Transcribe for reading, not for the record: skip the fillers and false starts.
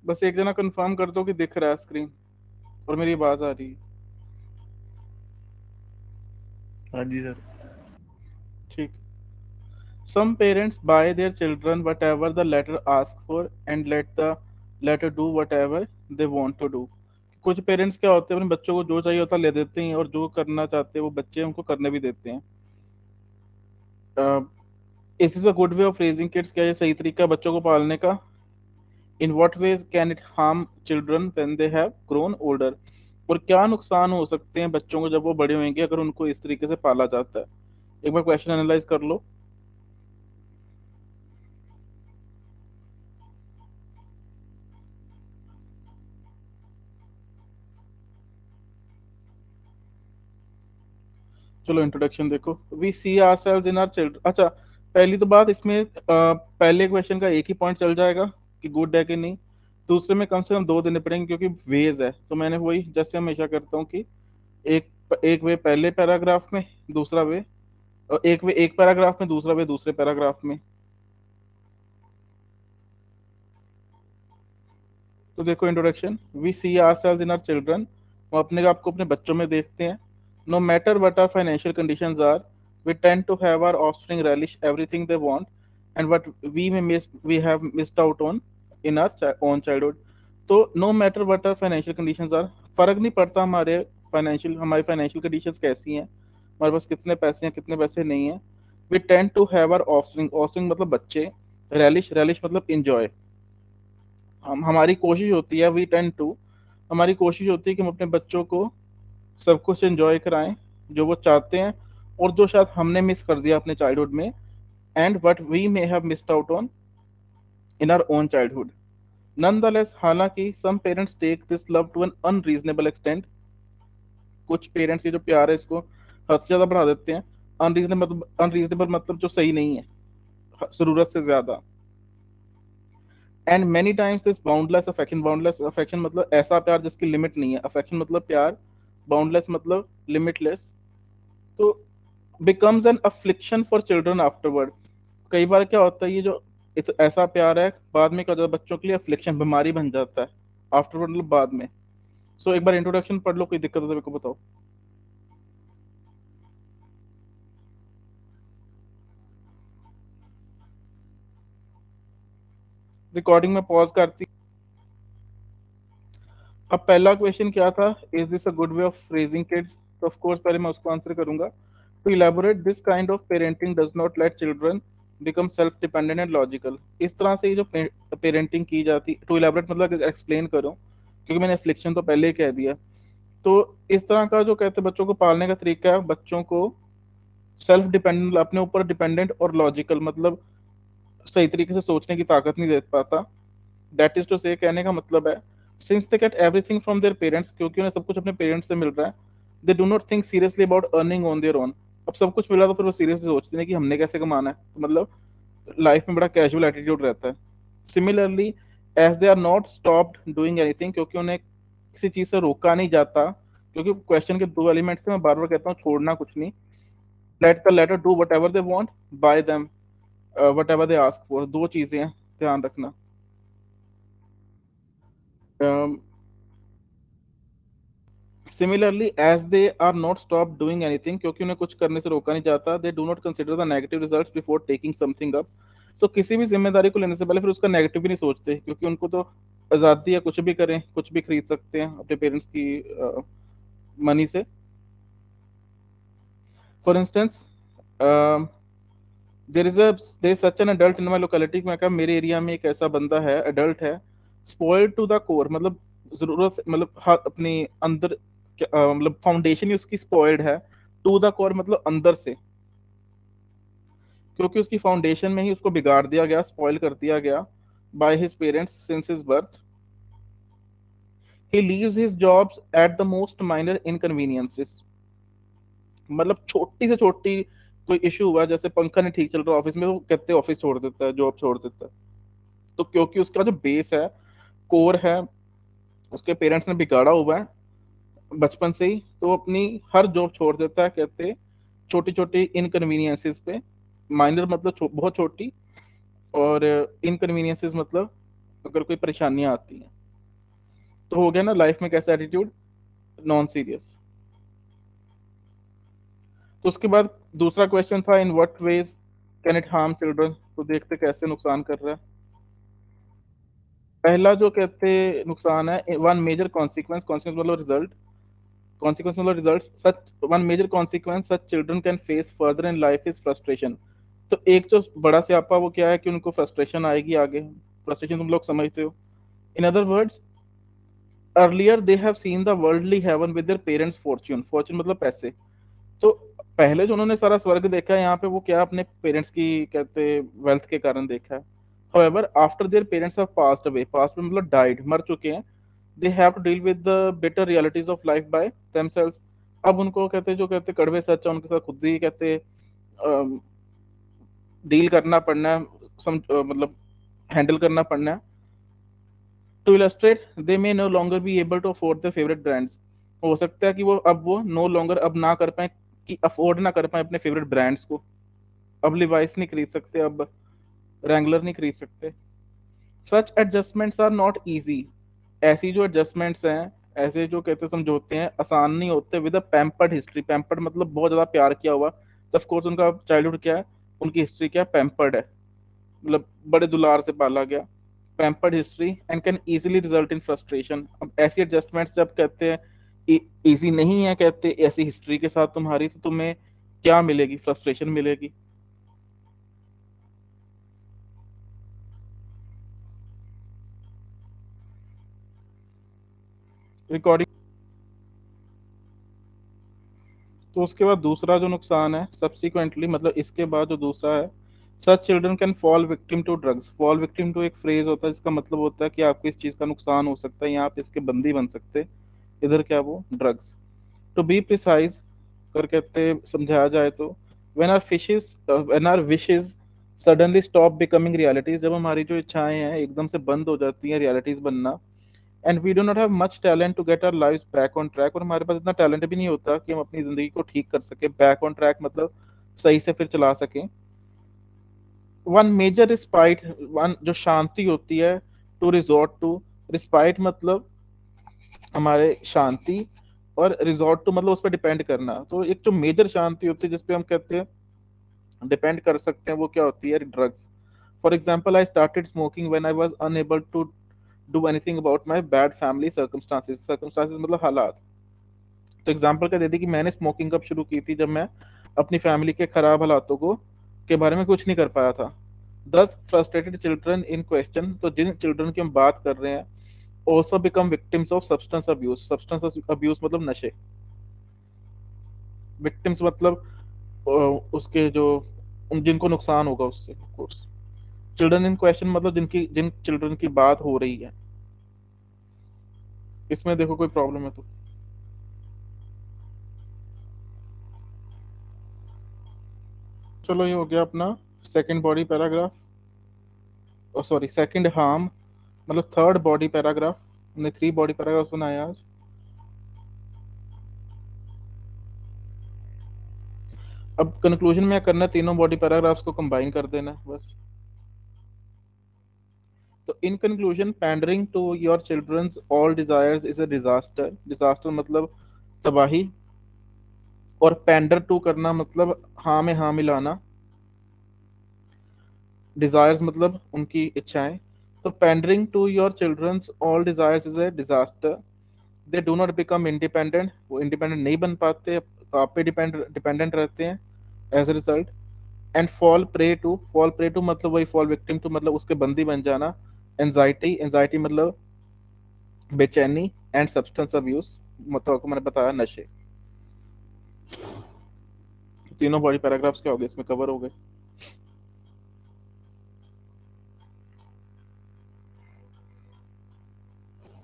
बस एक जना कंफर्म कर दो कि दिख रहा है स्क्रीन और मेरी आवाज आ रही है। हाँ जी सर। ठीक। Some parents buy their children whatever the latter ask for and let the latter do whatever they want to do. कुछ पेरेंट्स क्या होते हैं, अपने बच्चों को जो चाहिए होता है ले देते हैं, और जो करना चाहते हैं वो बच्चे उनको करने भी देते हैं। इस is a good way of raising kids, क्या ये सही तरीका है बच्चों को पालने का? In what veg can it harm children when they have grown older? और क्या नुकसान हो सकते हैं बच्चों को जब वो बड़े होंगे अगर उनको इस तरीके से पाला जाता है? एक बार क्वेश्चन एनालाइज कर लो। चलो इंट्रोडक्शन देखो। We see ourselves in our children. अच्छा, पहली तो बात इसमें पहले क्वेश्चन का एक ही पॉइंट चल जाएगा कि गुड है कि नहीं। दूसरे में कम से कम दो देने पड़ेंगे क्योंकि वेज है, तो मैंने वही जैसे हमेशा करता हूँ कि एक एक वे पहले पैराग्राफ में, दूसरा वे एक वे एक पैराग्राफ में, दूसरा वे दूसरे पैराग्राफ में। तो देखो introduction. We see ourselves in our children, हम अपने आप को अपने बच्चों में देखते हैं। No matter what our financial conditions are, we tend to have our offspring relish everything they want and what we have missed out on in our own childhood. तो no matter what our financial conditions are, फर्क नहीं पड़ता हमारी financial conditions कैसी हैं, हमारे पास कितने पैसे हैं कितने पैसे नहीं हैं। We tend to have our offspring, offspring मतलब बच्चे, relish मतलब इंजॉय। हम हमारी कोशिश होती है, वी टेन टू, हमारी कोशिश होती है कि हम अपने बच्चों को सब कुछ एंजॉय कराएं जो वो चाहते हैं और जो शायद हमने मिस कर दिया अपने चाइल्डहुड में, and what we may have missed out on in our own childhood. Nonetheless, हालांकि some parents take this love to an unreasonable extent, कुछ पेरेंट्स ये जो प्यार है इसको हद से ज्यादा बढ़ा देते हैं। अनरीजनेबल मतलब जो सही नहीं है, जरूरत से ज्यादा। And many times this boundless affection, boundless affection मतलब ऐसा प्यार जिसकी लिमिट नहीं है, अफेक्शन मतलब प्यार, बाउंडलेस मतलब लिमिटलेस। तो becomes N affliction for children afterward. कई बार क्या होता है, ये जो ऐसा प्यार है बाद में क्या होता है बच्चों के लिए अफ्लिक्शन, बीमारी बन जाता है। आफ्टरवर्ड मतलब बाद में। सो एक बार इंट्रोडक्शन पढ़ लो, कोई दिक्कत हो तो मेरे को बताओ। रिकॉर्डिंग में पॉज करती। अब पहला क्वेश्चन क्या था, is this a good way of raising kids? तो ऑफ कोर्स पहले मैं उसको आंसर करूंगा। To elaborate, this kind of parenting does not let children become self dependent and logical. इस तरह से ये जो पेरेंटिंग की जाती, टू इलेबोरेट मतलब एक्सप्लेन करूं क्योंकि मैंने एफ्लिक्शन तो पहले ही कह दिया। तो इस तरह का जो कहते हैं बच्चों को पालने का तरीका है, बच्चों को सेल्फ डिपेंडेंट, अपने ऊपर डिपेंडेंट और लॉजिकल मतलब सही तरीके से सोचने की ताकत नहीं दे पाता। दैट इज टू से, कहने का मतलब है, since they get everything from their parents, क्योंकि उन्हें सब कुछ अपने पेरेंट्स से मिल रहा है, दे do not think seriously about earning on their own. अब सब कुछ मिला तो फिर वो सीरियसली सोचते हैं कि हमने कैसे कमाना है, तो मतलब लाइफ में बड़ा कैजुअल एटीट्यूड रहता है। Similarly, as they are not stopped doing anything, क्योंकि उन्हें किसी चीज से रोका नहीं जाता, क्योंकि क्वेश्चन के दो एलिमेंट्स हैं, मैं बार बार कहता हूँ छोड़ना कुछ नहीं। Let the latter do whatever they want, buy them whatever they ask for, दो चीजें हैं, ध्यान रखना। Similarly, as they are not stop doing anything, क्योंकि उन्हें कुछ करने से रोका नहीं जाता, they do not consider the negative results before taking something up. तो किसी भी जिम्मेदारी को लेने से पहले फिर उसका नेगेटिव भी नहीं सोचते, क्योंकि उनको तो आज़ादी है, कुछ भी करें, कुछ भी खरीद सकते हैं अपने पेरेंट्स की मनी से। For instance, there is such an adult in my locality, मैं कहा मेरे एरिया में एक ऐसा बंदा है, अडल्ट है, स्पॉइल्ड टू द कोर मतलब जरूरत मतलब अपनी अंदर मतलब फाउंडेशन ही उसकी स्पॉइल्ड है, टू द कोर मतलब अंदर से, क्योंकि उसकी फाउंडेशन में ही उसको बिगाड़ दिया गया, स्पॉइल कर दिया गया by his parents since his birth. He leaves his jobs at the most minor inconveniences, मतलब छोटी से छोटी कोई इशू हुआ, जैसे पंखा नहीं ठीक चल रहा ऑफिस में, वो कहते ऑफिस छोड़ देता है, जॉब छोड़ देता है। तो क्योंकि उसका जो बेस है, कोर है, उसके पेरेंट्स ने बिगाड़ा हुआ है बचपन से ही, तो वो अपनी हर जॉब छोड़ देता है, कहते छोटी छोटी इनकन्वीनियंसेस पे। माइनर मतलब बहुत छोटी, और इनकन्वीनियंसेस मतलब अगर कोई परेशानियां आती हैं। तो हो गया ना लाइफ में कैसा एटीट्यूड, नॉन सीरियस। तो उसके बाद दूसरा क्वेश्चन था, in what veg can it harm children, तो देखते कैसे नुकसान कर रहा है। पहला जो कहते नुकसान है, वन मेजर कॉन्सिक्वेंस, कॉन्सिक्वेंस मतलब रिजल्ट, कॉन्सिक्वेंस मतलब result, such one major consequence such children can face further in life is frustration. तो एक जो बड़ा स्यापा वो क्या है कि उनको फ्रस्ट्रेशन आएगी आगे। फ्रस्ट्रेशन तुम लोग समझते हो। In other words, earlier they have seen the worldly heaven with their parents Fortune, Fortune मतलब पैसे। तो पहले जो उन्होंने सारा स्वर्ग देखा है यहाँ पे, वो क्या अपने पेरेंट्स की कहते वेल्थ के कारण देखा है। however after their parents have passed away, passed away मतलब died, मर चुके हैं, they have to deal with the bitter realities of life by themselves। अब उनको कहते जो कहते कड़वे सच है उनके साथ खुद ही कहते डील करना पड़ना है, मतलब हैंडल करना पड़ना है। To illustrate, they may no longer be able to afford the favourite brands. हो सकता है कि वो नो लॉन्गर अब ना कर पाए, कि अफोर्ड ना कर पाए अपने फेवरेट ब्रांड्स को। अब लिवाइस नहीं खरीद सकते, अब रैंगलर नहीं खरीद सकते। सच एडजस्टमेंट्स आर नॉट ईजी, ऐसी जो एडजस्टमेंट्स हैं, ऐसे जो कहते समझौते हैं आसान नहीं होते। With a pampered history, pampered मतलब बहुत ज्यादा प्यार किया हुआ, तो ऑफ कोर्स उनका चाइल्डहुड क्या है, उनकी हिस्ट्री क्या है, पैम्पर्ड है, मतलब बड़े दुलार से पाला गया। Pampered history and can easily result in frustration. अब ऐसी एडजस्टमेंट्स जब कहते हैं इजी नहीं है, कहते ऐसी हिस्ट्री के साथ तुम्हारी, तो तुम्हें क्या मिलेगी, फ्रस्ट्रेशन मिलेगी। रिकॉर्डिंग। तो उसके बाद दूसरा जो नुकसान है, सब्सिक्वेंटली मतलब इसके बाद जो दूसरा है, such children can fall victim to drugs. Fall victim to एक फ्रेज होता है जिसका मतलब होता है कि आपको इस चीज़ का नुकसान हो सकता है या आप इसके बंदी बन सकते हैं। इधर क्या, वो ड्रग्स। टू बी प्रिसाइज कर कहते समझाया जाए तो, when our wishes suddenly stop becoming realities, जब हमारी जो इच्छाएं हैं एकदम से बंद हो जाती हैं रियलिटीज बनना। And we do not have much talent to get our lives back on track, और हमारे पास इतना टैलेंट भी नहीं होता कि हम अपनी जिंदगी को ठीक कर सके, बैक ऑन ट्रैक मतलब सही से फिर चला सकें। वन मेजर रिस्पाइट, वन जो शांति होती है, टू रिजॉर्ट टू, रिस्पाइट मतलब हमारे शांति, और रिजॉर्ट टू मतलब उस पर डिपेंड करना। तो एक जो मेजर शांति होती है जिसपे हम कहते हैं डिपेंड कर सकते हैं, वो क्या होती है, drugs. For example, I started smoking when I was unable to do anything about my bad family circumstances, circumstances मतलब हालात। तो एग्जाम्पल क्या दे दी कि मैंने स्मोकिंग कब शुरू की थी, जब मैं अपनी फैमिली के खराब हालातों को के बारे में कुछ नहीं कर पाया था। दस फ्रस्ट्रेटेड चिल्ड्रन इन क्वेश्चन, तो जिन चिल्ड्रन की हम बात कर रहे हैं, also become victims of substance abuse. Substance abuse मतलब नशे। विक्टिम्स मतलब उसके जो जिनको नुकसान होगा उससे, of course. Children in question मतलब जिन चिल्ड्रन की बात हो रही है। इसमें देखो कोई प्रॉब्लम है तो। चलो ये हो गया अपना second body paragraph, sorry second harm, मतलब थर्ड बॉडी पैराग्राफ। हमने थ्री बॉडी पैराग्राफ बनाया आज। अब कंक्लूजन में क्या करना है, तीनों बॉडी पैराग्राफ्स को कंबाइन कर देना है बस। तो in conclusion, pandering to your children's all desires is a disaster. Disaster मतलब तबाही, और पैंडर टू करना मतलब हाँ में हाँ मिलाना। डिजायर्स मतलब उनकी इच्छाएं। तो pandering to your children's all desires is a disaster. They do not become independent, वो इंडिपेंडेंट नहीं बन पाते, आप पे डिपेंडेंट रहते हैं as a result. And fall prey to मतलब वही फॉल विक्टिम टू मतलब उसके बंदी बन जाना। एंजाइटी, एंजाइटी मतलब बेचैनी। एंड सब्सटेंस अब्यूज मतलब आपको मैंने बताया नशे। तीनों बॉडी पैराग्राफ्स क्या हो गए इसमें, कवर हो गए।